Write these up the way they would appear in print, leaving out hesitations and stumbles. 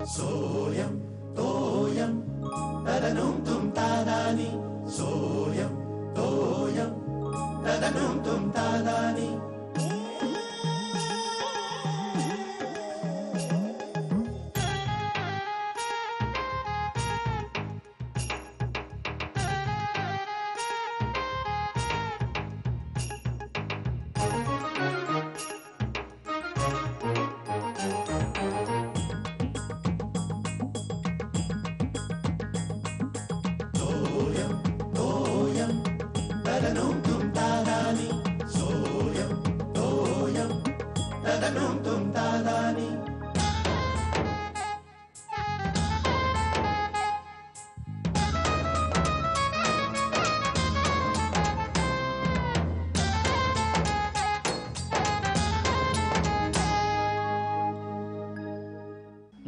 सोयम तोयम तदनुम तुम तादानी सोयम तोयम तदनुम तुम तादानी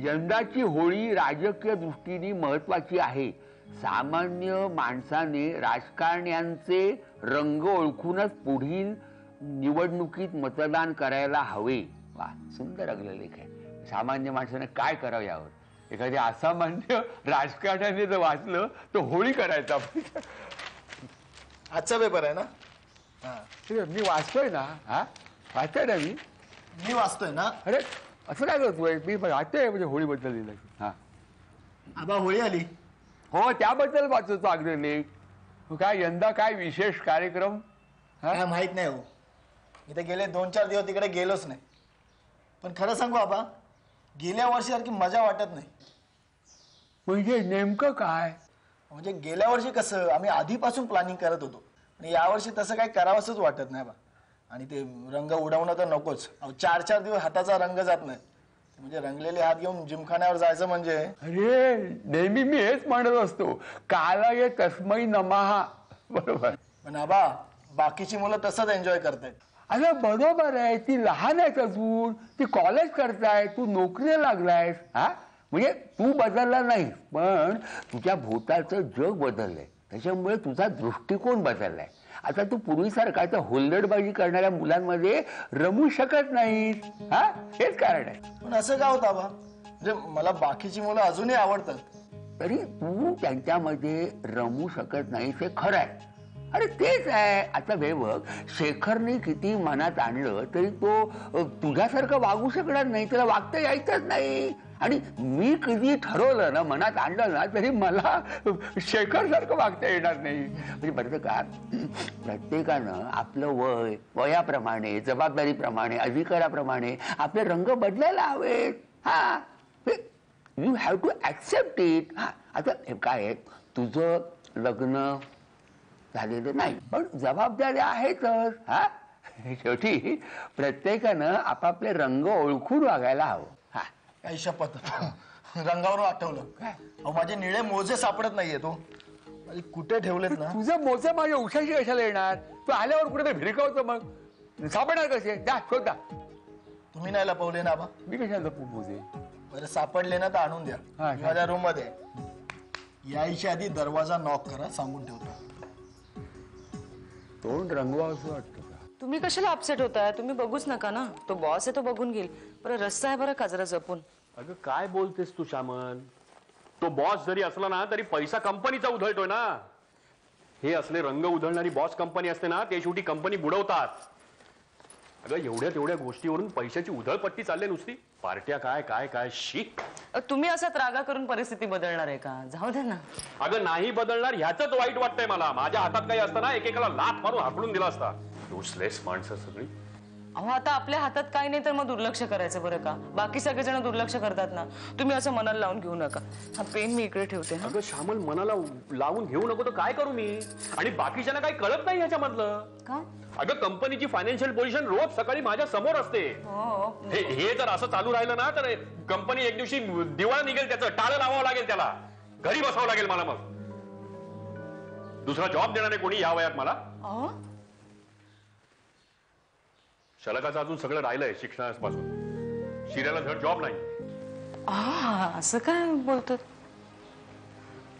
यंदाची होळी राजकीय दृष्टीने महत्वाची आहे. सामान्य माणसाने राजकारण्यांचे रंग ओळखूनच पुढील निवडणुकीत मतदान करायला हवे. वा, सुंदर अग्रलेख आहे. सामान्य माणसाने काय करावं यावर एखाद्या असामान्य राजकारण्याने जर वाचलं तर होळी करायचा. आजचा पेपर आहे ना? मी वाचतोय ना. हा, वाचतोय ना मी वाचतोय ना. अरे असं काय करतोय? मी वाचतोय म्हणजे होळीबद्दल लिहिलं. हा आबा, होळी आली. हो, त्याबद्दल वाचतो अग्रलेख. काय यंदा काय विशेष कार्यक्रम? काय माहित नाही हो. मी तर गेले 2-4 दिवस तिकडे गेलोच नाही. पण खरं सांगू आबा, गेल्या वर्षीसारखी मजा वाटत नाही. म्हणजे नेमकं काय? म्हणजे गेल्या वर्षी कसं आम्ही आधीपासून प्लॅनिंग करत होतो आणि यावर्षी तसं काही करावंसंच वाटत नाही बा. आणि ते रंग उडवणं तर नकोच. 4-4 दिवस हाताचा रंग जात नाही. म्हणजे रंगलेले हात घेऊन जिमखान्यावर जायचं म्हणजे. अरे नेहमी मी हेच म्हणत असतो, कालाय तस्मै नमः. बरोबर. पण आबा, बाकीची मुलं तसंच एन्जॉय करतायत. अरे बरोबर आहे. ती लहान आहेत अजून, ती कॉलेज करताय, तू नोकरीला लागलायस. हा, म्हणजे तू बदलला नाही, पण तुझ्या भोवतालचं जग बदललंय. त्याच्यामुळे तुझा दृष्टिकोन बदललाय. आता तू पूर्वीसारखा त्या हुल्लडबाजी करणाऱ्या मुलांमध्ये रमू शकत नाहीस. हा, हेच कारण आहे. पण असं का होतं आबा? म्हणजे मला बाकीची मुलं अजूनही आवडतात. तरी तू त्यांच्यामध्ये रमू शकत नाहीस हे खरं आहे. अरे तेच आहे. आता हे बघ, शेखरने किती मनात आणलं तरी तो तुझ्यासारखं वागू शकणार नाही. त्याला वागता यायचंच नाही. आणि मी कधी ठरवलं ना, मनात आणलं ना, तरी मला शेखर सारखं वागता येणार नाही. म्हणजे बरं का, प्रत्येकानं आपलं वयाप्रमाणे, जबाबदारीप्रमाणे, अधिकाराप्रमाणे आपले रंग बदलायला हवेत. हा, you have to accept it. हा, आता काय आहे, तुझं लग्न झालेलं नाही, पण जबाबदाऱ्या आहेतच. हा, शेवटी प्रत्येकानं आपापले रंग ओळखून वागायला हवं. हा, काही शपथ. रंगावरून आठवलं काय, माझे निळे मोजे सापडत नाहीये. तो कुठे ठेवलेत ना. तुझं मोजे माझ्या उशाशी कशाला येणार? तू आल्यावर कुठे भिरकावतो, मग सापडणार कसे? जा शोधा. तुम्ही नाही लपवले ना बा? मी कशाला लपवू मोजे? बरं, सापडले ना तर आणून द्या. माझ्या रूम मध्ये यायच्या आधी दरवाजा नॉक करा, सांगून ठेवतो. तोंड रंगवा असं वाटतं का? तुम्ही कशाला अपसेट होताय? तुम्ही बघूच नका ना. तो बॉस आहे, तो बघून घेईल. बरं, रस्ता आहे बरं का, जरा जपून. अगं काय बोलतेस तू श्यामन? तो बॉस जरी असला ना तरी पैसा कंपनीचा उधळतोय ना. हे असले रंग उधळणारी बॉस कंपनी असते ना, ते शेवटी कंपनी बुडवतात. अगं एवढ्या तेवढ्या गोष्टीवरून पैशाची उधळपट्टी चालली नुसती. पार्ट्या काय काय काय शी. तुम्ही असा त्रागा करून परिस्थिती बदलणार आहे का? जाऊ दे ना. अगं नाही बदलणार ह्याचंच वाईट वाटतंय मला. माझ्या हातात काही असतं ना, एकेकाला लाथ मारून हाकलून दिला असता. युजलेस माणसं सगळी. अहो, आता आपल्या हातात काही नाही तर मग दुर्लक्ष करायचं बरं का. बाकी सगळेजण दुर्लक्ष करतात ना. तुम्ही असं मनाला लावून घेऊ नका. हा पेन मी इकडे ठेवते. अगं श्यामल, मनाला लावून घेऊ नको तर काय करू मी? आणि बाकीच्यांना काही कळत नाही ह्याच्यामधलं का? अगं कंपनीची फायनान्शियल पोझिशन रोज सकाळी माझ्या समोर असते. हे जर असं चालू राहिलं ना तर कंपनी एक दिवशी दिवाळा निघेल. त्याचं टाळं लावावं लागेल, त्याला घरी बसावं लागेल मला. मग दुसरा जॉब देणार आहे कोणी या वयात मला? शलकाचं अजून सगळं राहिलंय शिक्षणापासून. शिर्याला धड जॉब नाही. असं काय बोलतात?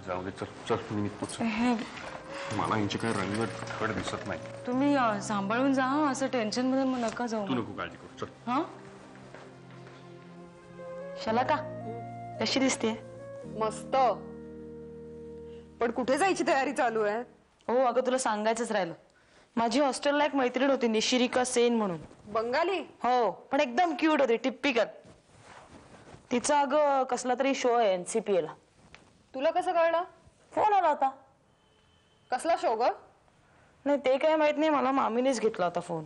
जाऊ दे, चल चल तुम्ही निघतो. मला यांचे काय रंग खड दिसत नाही. तुम्ही सांभाळून जा हं, असं टेन्शन मध्ये मग नका जाऊ. तू नको काळजी करू. चल. हा शलाका कशी दिसते? मस्त. पण कुठे जायची तयारी चालू आहे? हो अगं तुला सांगायचंच राहिलं. माझी हॉस्टेलला एक मैत्रीण होती निशिरिका सेन म्हणून. बंगाली? हो पण एकदम क्यूट होती, टिपिकल. तिचा अगं कसला तरी शो आहे NCPA ला. तुला कसं कळलं? फोन आला होता. कसला शो ग? नाही ते काय माहित नाही, मला मामीनेच घेतला होता फोन.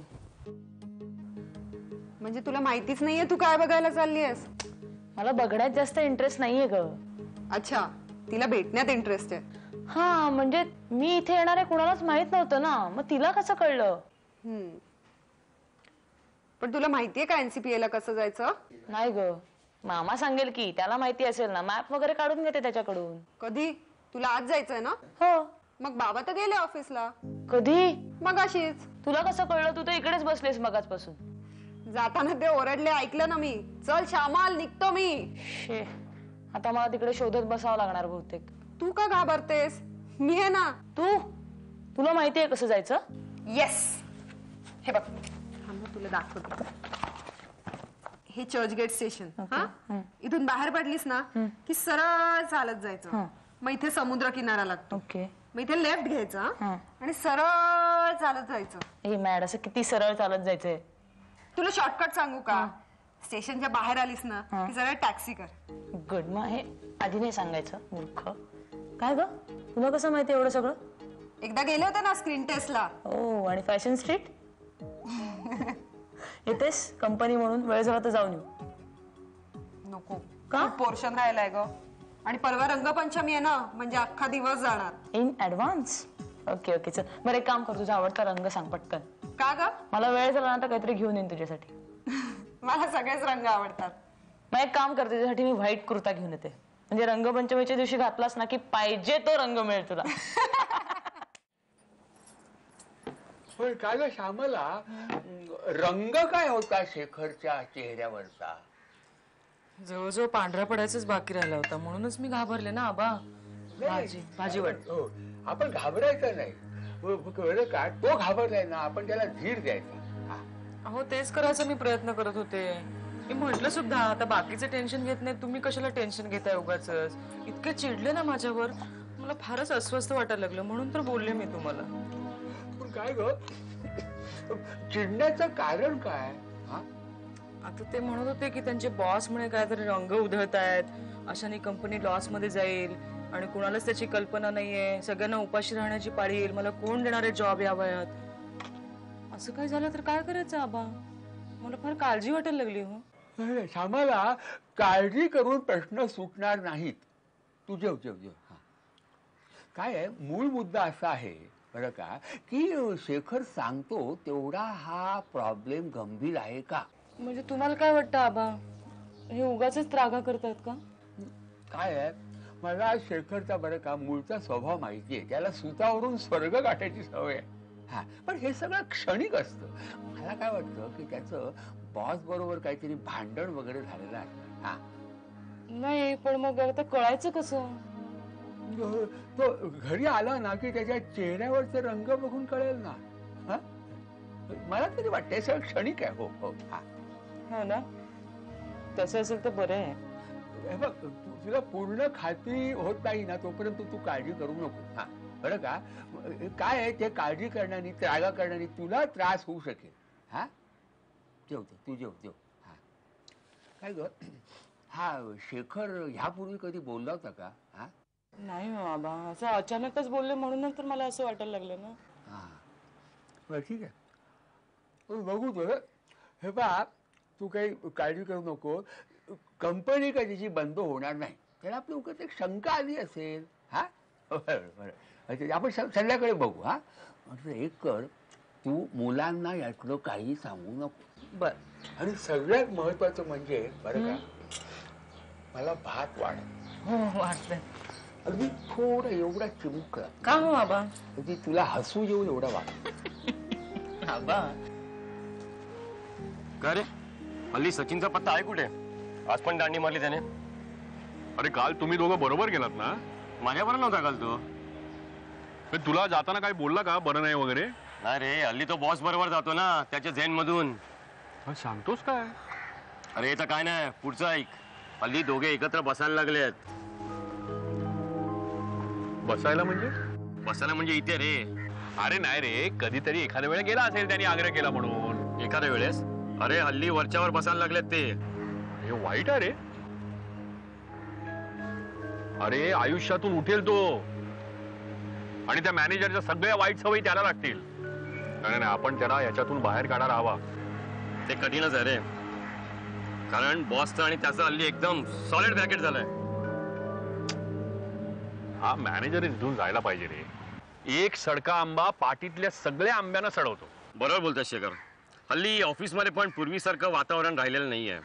म्हणजे तुला माहितीच नाहीये तू काय बघायला चालली आहेस? मला बघण्यात जास्त इंटरेस्ट नाहीये ग. अच्छा, तिला भेटण्यात इंटरेस्ट आहे. हा म्हणजे मी इथे येणार आहे कुणालाच माहित नव्हतं ना, मग तिला कसं कळलं? पण तुला माहितीये का NCPA ला कसं जायचं? नाही ग, मामा सांगेल की, त्याला माहिती असेल ना, मॅप वगैरे काढून घेते त्याच्याकडून. कधी? तुला आज जायचंय ना? हो. मग बाबा तर गेले ऑफिसला. कधी? मगाशीच. तुला कसं कळलं? तू तर इकडेच बसलेस मगाचपासून. जाताना ते ओरडले, ऐकलं ना मी. चल श्यामल, निघतो मी. शे, आता मला तिकडे शोधत बसावं लागणार बहुतेक. तू का घाबरतेस? मी आहे ना. तुला माहितीये कसं जायचं? येस. हे बघ, थांब तुला दाखवतो. हे चर्चगेट स्टेशन. हा, इथून बाहेर पडलीस ना की सरळ चालत जायचं. मग इथे समुद्र किनारा लागतो. ओके. मग इथे लेफ्ट घ्यायचा आणि सरळ चालत जायचं. हे मॅड, असं किती सरळ चालत जायचंय? तुला शॉर्टकट सांगू का? स्टेशनच्या बाहेर आलीस ना की सरळ टॅक्सी कर. गुड. मग हे आधी नाही सांगायचं मूर्ख. काय ग, तुला कसं माहिती एवढं सगळं? एकदा गेले होते ना स्क्रीन टेस्टला. ओ, आणि फॅशन स्ट्रीट येतेस कंपनी म्हणून? वेळ झाला तर जाऊन येऊ. नको का? पोर्शन राहिलाय ग. आणि परवा रंगपंचमी आहे ना, म्हणजे अख्खा दिवस जाणार. In advance. ओके ओके चल. बरं एक काम कर, तुझा आवडता रंग सांग पटकन. का ग? मला वेळ झाला ना तर काहीतरी घेऊन येईन तुझ्यासाठी. मला सगळेच रंग आवडतात. मग एक काम कर, तुझ्यासाठी मी व्हाईट कुर्ता घेऊन येते. म्हणजे रंगपंचमीच्या दिवशी घातलास ना की पाहिजे तो रंग मिळेल तुला. पण काय ग श्यामला, रंग काय होता शेखरच्या चेहऱ्यावरचा? जवळजवळ पांढरा पडायचंच बाकी राहिला होता, म्हणूनच मी घाबरले ना आबा. भाजी वाट. हो, आपण घाबरायचं नाही. कळलं का? तो घाबरलाय ना, आपण त्याला धीर द्यायचा. हा. अहो तेच करायचा मी प्रयत्न करत होते. मी म्हंटल सुद्धा आता बाकीचं टेन्शन घेत नाही, तुम्ही कशाला टेन्शन घेताय उगाच. इतके चिडले ना माझ्यावर, मला फारच अस्वस्थ वाटायला लागलं, म्हणून तर बोलले मी तुम्हाला. पण काय ग, चिडण्याचं कारण काय? हा? आता ते म्हणत होते की त्यांचे बॉस म्हणे काहीतरी रंग उधळतायत, अशाने कंपनी लॉस मध्ये जाईल आणि कुणालाच त्याची कल्पना नाहीये. सगळ्यांना उपाशी राहण्याची पाळी येईल. मला कोण देणार आहे जॉब या वयात? असं काय झालं तर काय करायचं आबा? मला फार काळजी वाटायला लागली. हो नाही, श्यामाला काळजी करून प्रश्न सुटणार नाहीत. तू जेव जेव जेव. हा. काय आहे, मूळ मुद्दा असा आहे बरं का, की शेखर सांगतो तेवढा हा प्रॉब्लेम गंभीर आहे का? म्हणजे तुम्हाला काय वाटतं आबा, हे उगाच त्रागा करतात का? काय आहे, मला शेखरचा बरं का मूळचा स्वभाव माहितीये. त्याला सुतावरून स्वर्ग गाठायची सवय आहे. हा, पण हे सगळं क्षणिक असतं. मला काय वाटतं की त्याचं बॉस बरोबर काहीतरी भांडण वगैरे झालेलं आहे. हा, नाही पण मग आता कळायचं कसं? तो घरी आला ना की त्याच्या चेहऱ्यावरचा रंग बघून कळेल ना. हा, मला तरी वाटतं सगळं क्षणिक आहे. हो हो. हा, हो ना, तसं असेल तर बरं आहे. हे बघ, तुला पूर्ण खात्री होत नाही ना तोपर्यंत तू काळजी करू नको. हा, बरं का? काय आहे, ते काळजी करण्याने, त्रागा करण्याने तुला त्रास होऊ शकेल. हा, जेव तू जेव जेव. हा, काय ग, हा शेखर ह्यापूर्वी कधी बोलला होता का? हा, नाही हो बाबा, असं अचानकच बोलले म्हणून तर मला असं वाटायला लागलं ना. हा, बरं ठीक आहे, बघू तो. हे पहा, तू काही काळजी करू नको. कंपनी का त्याची बंद होणार नाही. त्याला आपली उगाच एक शंका आली असेल. हा, बरं बरं, आपण संध्याकाळी बघू. हा, एक कर, तू मुलांना यातलं काही सांगू नको. बर. आणि सगळ्यात महत्वाचं म्हणजे बरं का, मला भात वाढ. हो वाटतंय. अगदी थोडं एवढा चिमुकला. का हो बाबा? अगदी तुला हसू येऊन एवढा वाढ. बाबा काय रे, हल्ली सचिनचा पत्ता आहे कुठे? आज पण दांडी मारली त्याने. अरे काल तुम्ही दोघं बरोबर गेलात ना? माझ्यावर नव्हता काल तो. तुला जाताना काय बोलला का बरं नाही वगैरे? नाही रे, हल्ली तो बॉस बरोबर जातो ना त्याच्या झेन मधून. सांगतोस काय? अरे तर काय नाही, पुढचं ऐक. हल्ली दोघे एकत्र बसायला लागलेत. बसायला म्हणजे? बसायला म्हणजे इथे रे. अरे नाही रे, कधीतरी एखाद्या वेळेला गेला असेल त्यांनी आग्रह केला म्हणून. एखाद्या वेळेस? अरे हल्ली वरच्यावर बसायला लागलेत ते. हे वाईट आहे रे. अरे आयुष्यातून उठेल तो आणि त्या मॅनेजरच्या सगळ्या वाईट सवयी त्याला लागतील. नाही नाही, आपण त्याला याच्यातून बाहेर काढायला हवा. ते कठीणच आहे रे, कारण बॉसचं आणि त्याचं हल्ली एकदम सॉलिड ब्रॅकेट झालंय. हा मॅनेजर इथून जायला पाहिजे रे. एक सडका आंबा पाटीतल्या सगळ्या आंब्यांना सडवतो. बरोबर बोलतोय शेखर. हल्ली ऑफिसमध्ये पण पूर्वीसारखं वातावरण राहिलेलं नाहीये.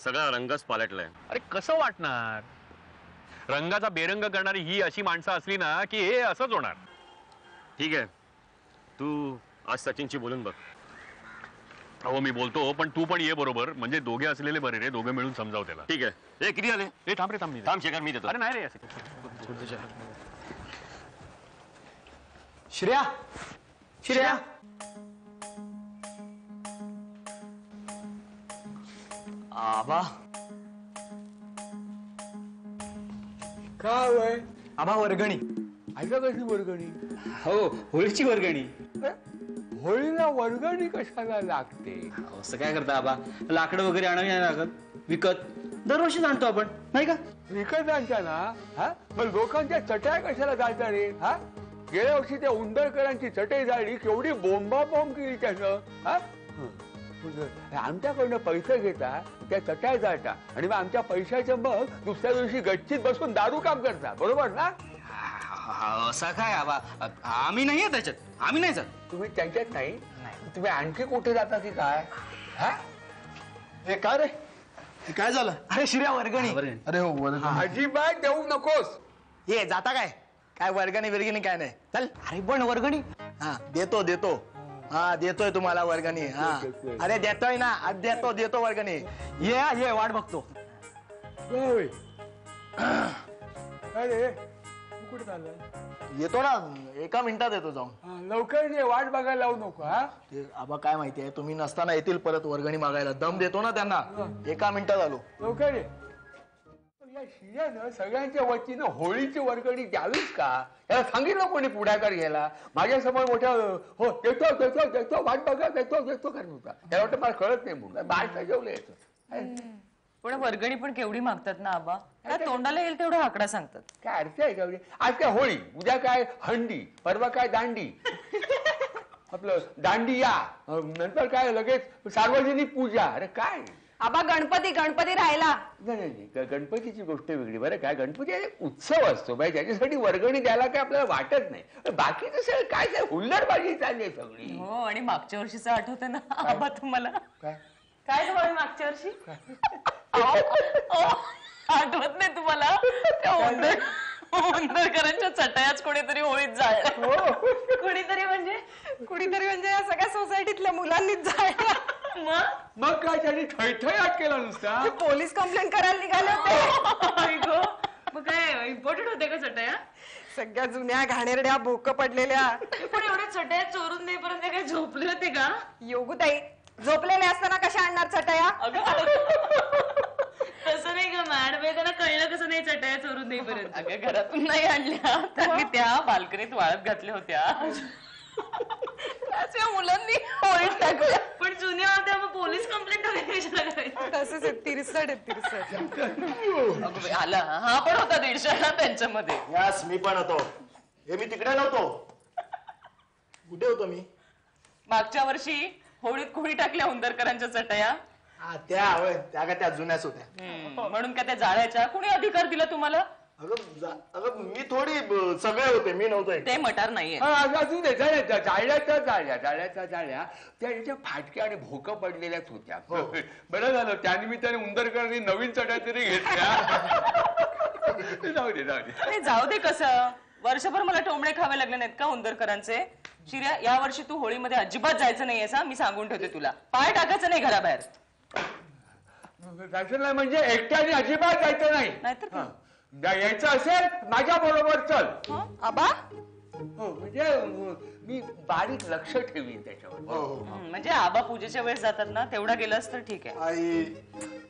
सगळा रंगच पालटलाय. अरे कसं वाटणार? रंगाचा बेरंग करणारी ही अशी माणसं असली ना की हे असंच होणार. ठीक आहे, तू आज सचिनशी बोलून बघ. हो मी बोलतो, पण तू पण ये बरोबर. म्हणजे दोघे असलेले बरे रे, दोघे मिळून समजाव त्याला. ठीक आहे. हे किती झाले? ए थांब रे, थांब. थांब शेखर, मी देतो. अरे नाही रे, श्रेया, श्रेया. आबा, काय वय आबा वर्गणी. ऐका कशी वर्गणी? हो, होळीची वर्गणी. होळीला वर्गणी कशाला लागते? असं काय करता आबा? लाकडं वगैरे आणावी नाही लागत, विकत दरवर्षी आणतो आपण, नाही का? विकत आणता ना? हा, पण लोकांच्या चटया कशाला जायचा रे? हा, गेल्या वर्षी त्या उंदरकरांची चटई जाळली, केवढी बोंबाबोंब केली त्यानं. हा, आमच्याकडनं पैसे घेता, त्या चटया जाळता आणि मग आमच्या पैशाचं मग दुसऱ्या दिवशी गच्चीत बसून दारू काम करता, बरोबर ना? असा काय आबा? आम्ही नाही त्याच्यात, आम्ही नाही जात. तुम्ही त्यांच्यात नाही? तुम्ही आणखी कुठे जाता की काय? हा, हे काय रे, हे काय झालं? अरे श्रेया वर्गणी. अरे हो वर्गणी. अजिबात देऊ नकोस. ये जाता काय? काय वर्गणी वर्गणी काय नाही, चल. अरे पण वर्गणी. हा देतो देतो. हा देतोय तुम्हाला वर्गणी. हा अरे देतोय ना, आज देतो देतो वर्गणी. ये वाट बघतो. होय. अरे कुठे चाललाय? येतो ना, एका मिनिटात येतो जाऊन. हा, लवकर ये, वाट बघायला लावू नको. हा, ते आबा काय माहितीये, तुम्ही नसताना येतील परत वर्गणी मागायला. दम देतो ना त्यांना. एका मिनिटात आलो. लवकर ये. या शियानं सगळ्यांच्या वतीनं होळीची वर्गणी द्यावीच का? याला सांगितलं कोणी पुढाकार घ्यायला? माझ्यासमोर मोठ्या हो देतो देतो देतो वाट बघा देतो देतो करत होता. त्याला वाटतं मला कळत नाही म्हणून बाळ सजवलं याचं. पण वर्गणी पण केवढी मागतात ना आबा. काय तोंडाला येईल तेवढा आकडा सांगतात. काय अर्थ आहे का? आज काय होळी, उद्या काय हंडी, परवा काय दांडी. आपलं दांडिया, नंतर काय लगेच सार्वजनिक पूजा. अरे काय आबा गणपती गणपती राहिला. नाही, गणपतीची गोष्ट वेगळी बरं. काय गणपती हा एक उत्सव असतो बाई, त्याच्यासाठी वर्गणी द्यायला काय आपल्याला वाटत नाही. बाकीचं सगळं काय काय हुल्लडबाजी चालली आहे सगळी. हो, आणि मागच्या वर्षीचं आठवतं ना आबा तुम्हाला? काय काय तुम्हाला मागच्या वर्षी आठवत नाही तुम्हाला? त्या उंदरकरांच्या चटयाच कोणीतरी होळीत जाळल्या. कुणीतरी म्हणजे या सगळ्या सोसायटीतल्या मुलांनीच जायला. मग काय त्यांनी थैथयात केला नुसता. पोलीस कंप्लेंट करायला निघाले होते. मग काय इम्पॉर्टंट होते का चटया? सगळ्या जुन्या घाणेरड्या भोक पडलेल्या. पण एवढ्या चटया चोरून देईपर्यंत काय झोपले होते का? योगुताई झोपलेले असताना कशा आणणार चटया? तसं नाही का मॅडम, त्यांना कळलं कसं नाही चटया चोरून देईपर्यंत? अगं घरातून नाही आणल्या, त्यांनी त्या बाल्कनीत वाळत घातल्या होत्या. मुलांनी होळीत टाकल्या. पण जुन्या होत्या, मग पोलीस कंप्लेंट कशाला करायची? तसंच तिरसट आहेत तिरसट. आला हा पण होता 150 त्यांच्यामध्ये. यास मी पण होतो. हे मी तिकडे नव्हतो. कुठे होतो मी? मागच्या वर्षी होळीत कुणी टाकल्या उंदरकरांच्या चटया? हा त्या होय, त्या का त्या जुन्याच होत्या. म्हणून का त्या जाळ्याच्या कुणी अधिकार दिला तुम्हाला? अगं मी थोडी सगळे होते, मी नव्हतो. ते मटार नाहीये. अजून जाळ्याच्या त्या फाटक्या आणि भोक पडलेल्याच होत्या. बरं झालं, त्यानिमित्ताने उंदरकरांनी नवीन चटया तरी घेतल्या. जाऊ दे. जाऊ दे कसं, वर्षभर मला टोमणे खावे लागले नाहीत का उंदरकरांचे? शिर्या, या वर्षी तू होळीमध्ये अजिबात जायचं नाहीयेस हा, मी सांगून ठेवते तुला. पाय टाकायचं नाही घराबाहेर. जायचं नाही म्हणजे एकट्याने अजिबात जायचं नाही. नाहीतर यायचं असेल माझ्या बरोबर चल. आबा हो म्हणजे मी बारीक लक्ष ठेवीन त्याच्यावर. म्हणजे आबा पूजेच्या वेळेस जातात ना, तेवढा गेलास तर ठीक आहे. आई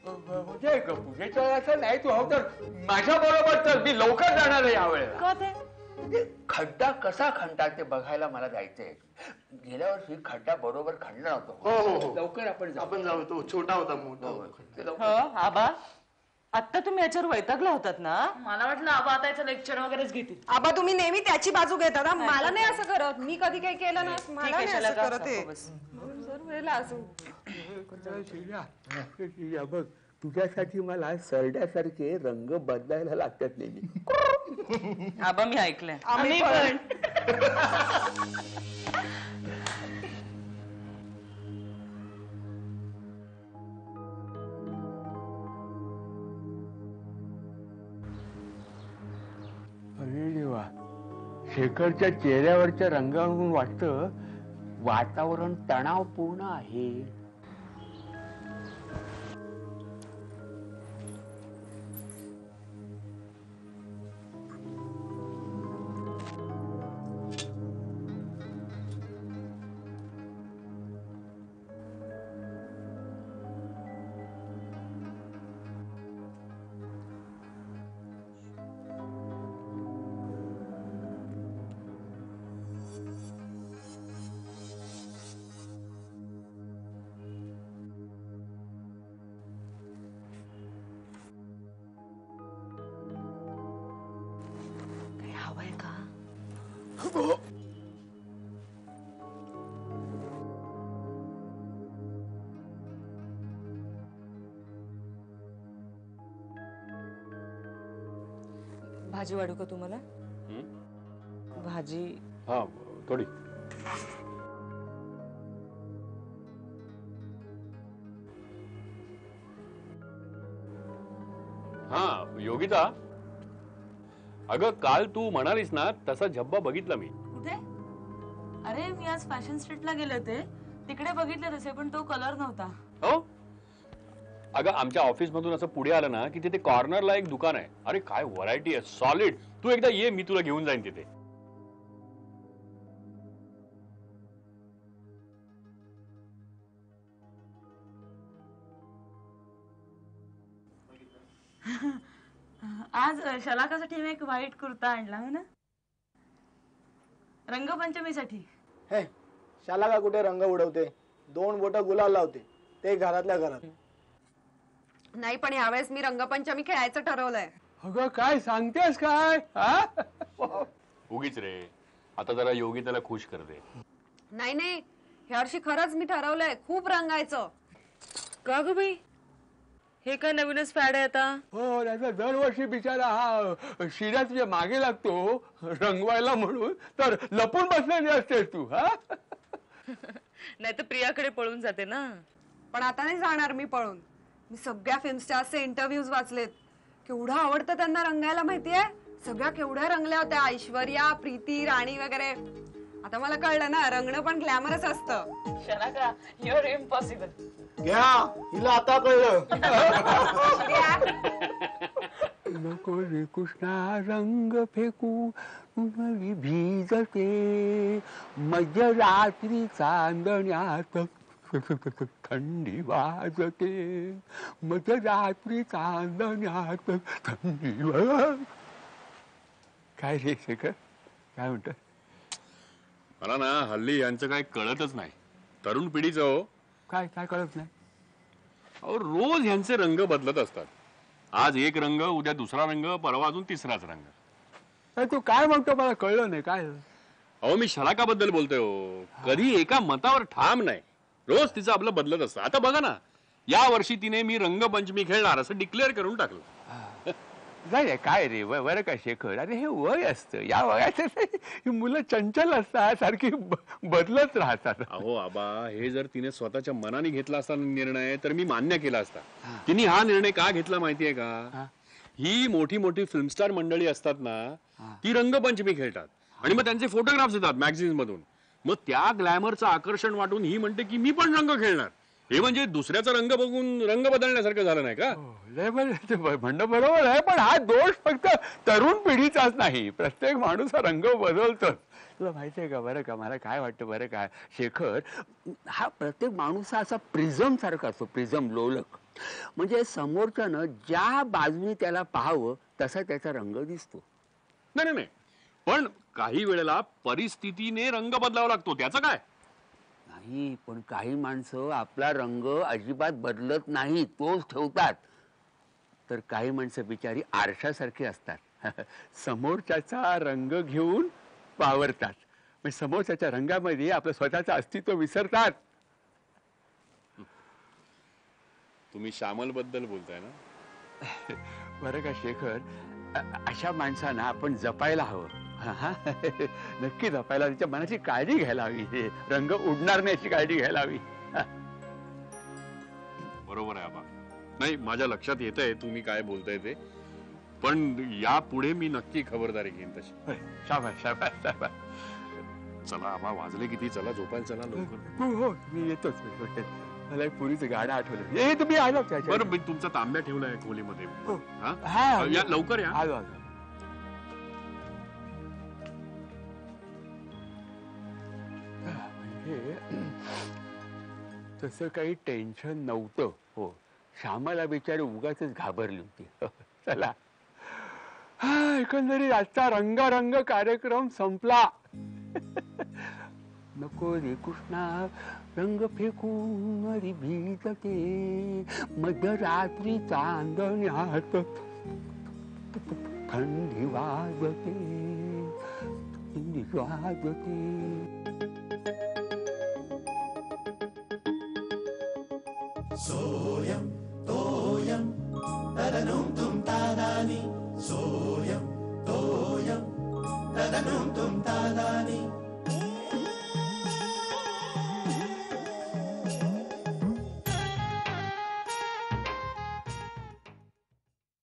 म्हणजे पूजेच्या वेळेस नाही तू हो तर माझ्या बरोबर तर मी लवकर जाणार आहे यावेळेला. का ते? म्हणजे खड्डा कसा खणतात ते बघायला मला जायचंय. गेल्या वर्षी खड्डा बरोबर खणला नव्हता. लवकर आपण जाऊ. तो छोटा होता मोठा. हो आबा, आता तुम्ही याच्यावर वैतागला होतात ना. मला वाटलं आबा आता याचं लेक्चर वगैरेच घेतील. आबा तुम्ही नेहमी त्याची बाजू घेता ना. मला नाही असं करत. मी कधी काही केलं ना मला नाही असं करत आहे. जर वेळेला असं बघ तुझ्यासाठी मला सरड्यासारखे रंग बदलायला लागतात नेहमी. आबा मी ऐकलंय. आम्ही पण. अरे देवा, शेखरच्या चेहऱ्यावरच्या रंगावरून वाटतं वातावरण तणावपूर्ण आहे. हवंय का? भाजी वाढू का तुम्हाला? भाजी हा थोडी. हा योगिता, अगं काल तू म्हणालीस ना तसा झब्बा बघितला मी. कुठे? अरे मी आज फॅशन स्ट्रीटला गेले होते, तिकडे बघितले तसे, पण तो कलर नव्हता. हो अगं आमच्या ऑफिस मधून असं पुढे आलं ना की तिथे कॉर्नरला एक दुकान आहे. अरे काय व्हरायटी आहे, सॉलिड. तू एकदा ये, मी तुला घेऊन जाईन तिथे. आज शलाकासाठी मी एक व्हाईट कुर्ता आणला हो ना, रंगपंचमीसाठी. हे शाला का कुठे रंग उडवते. 2 बोट गुलाल लावते, ते घरातल्या घरात. नाही पण यावेळेस मी रंगपंचमी खेळायचं ठरवलंय. अगं काय सांगतेस काय? उगीच रे, आता जरा योगिताला खुश करते. नाही नाही, ह्या वर्षी खरंच मी ठरवलंय खूप रंगायचं. का ग बाई, हे काय नवीनच फॅड आहे आता? हो, त्याचा दरवर्षी बिचारा हा शिरा तुझ्या मागे लागतो रंगवायला म्हणून, तर लपून बसलेली असतेस तू. हा नाही तर प्रियाकडे पळून जाते ना. पण आता नाही जाणार मी पळून. मी सगळ्या फिल्म स्टारचे इंटरव्ह्यूज वाचलेत. केवढं आवडतं त्यांना रंगायला माहितीये. सगळ्या केवढ्या रंगल्या होत्या, ऐश्वर्या, प्रीती, राणी वगैरे. आता मला कळलं ना, रंगणं पण ग्लॅमरस असतं. शलाका, युअर इम्पॉसिबल. घ्या, हिला आता कळलं. नको रे कृष्णा रंग फेकू नवी भिजते मध्यरात्री चांदण्यात थंडी वाजते मध्यरात्री चांदण्यात थंडी काय रे शेखर, काय म्हणत? मला ना हल्ली यांचं काय कळतच नाही. तरुण पिढीचं हो. काय काय कळत नाही? अहो रोज यांचे रंग बदलत असतात. आज एक रंग, उद्या दुसरा रंग, परवा अजून तिसराच रंग. तू काय म्हणतो मला कळलं नाही. काय? अहो मी शलाकाबद्दल बोलतोय हो. कधी एका मतावर ठाम नाही. रोज तिचं आपलं बदलत असतं. आता बघा ना, या वर्षी तिने मी रंगपंचमी खेळणार असं डिक्लेअर करून टाकलं. नाही काय रे बरं का शेखर, अरे हे वय असतं. या वयात मुलं चंचल असतात, सारखी बदलत राहतात. अहो आबा, हे जर तिने स्वतःच्या मनाने घेतला असता निर्णय तर मी मान्य केला असता. तिने हा निर्णय का घेतला माहितीये का? ही मोठी मोठी फिल्मस्टार मंडळी असतात ना, ती रंगपंचमी खेळतात आणि मग त्यांचे फोटोग्राफ्स येतात मॅगझिन्स मधून. मग त्या ग्लॅमरचं आकर्षण वाटून ही म्हणते की मी पण रंग खेळणार. हे म्हणजे दुसऱ्याचा रंग बघून रंग बदलण्यासारखं झालं नाही का? लय म्हणणं बरोबर आहे, पण हा दोष फक्त तरुण पिढीचाच नाही, प्रत्येक माणूस हा रंग बदलतो. तुला माहिती आहे का? बरं का, मला काय वाटतं बरं का शेखर, हा प्रत्येक माणूस हा असा प्रिझम सारखा असतो, प्रिझम लोलक. म्हणजे समोरच्यानं ज्या बाजूने त्याला पाहावं तसा त्याचा रंग दिसतो. नाही नाही नाही, पण काही वेळेला परिस्थितीने रंग बदलावा लागतो, त्याचं काय? नाही, पण काही माणसं आपला रंग अजिबात बदलत नाही, तोच ठेवतात. तर काही माणसं बिचारी आरशासारखी असतात, समोरच्याचा रंग घेऊन वावरतात. म्हणजे समोरच्याच्या रंगामध्ये आपलं स्वतःचं अस्तित्व विसरतात. तुम्ही श्यामल बद्दल बोलताय ना? बरं का शेखर, अशा माणसांना आपण जपायला हवं. नक्की जपायला, त्याच्या मनाची काळजी घ्यायला हवी, रंग उडणार नाही याची काळजी घ्यायला हवी. बरोबर आहे आबा. नाही, माझ्या लक्षात येत आहे तुम्ही काय बोलताय ते, पण यापुढे मी नक्की खबरदारी घेईन तशी. शाबास शाबास शाबास. चला आबा, वाजले किती, चला झोपायला चला लवकर. हो, मी येतोच. मला एक पुरीचं गाणं आठवलं. हे तुम्ही आलो त्याच्या. बरं, मी तुमचा तांब्या ठेवलाय खोलीमध्ये. हा, या लवकर या. आलो आलो. तसं काही टेन्शन नव्हतं. हो, श्यामाला बिचारी उगाच घाबरली होती. चला, हा, एकंदरीत आजचा रंगारंग कार्यक्रम संपला. नको रे कृष्णा, रंग फेकून मरी भीजते, मध्यरात्री चांदण्यात थंडी वाजते, थंडी वाजते. सोयम तोयम तदनुम तुम तादानी, सोयम तोयम तदनुम तुम तादानी.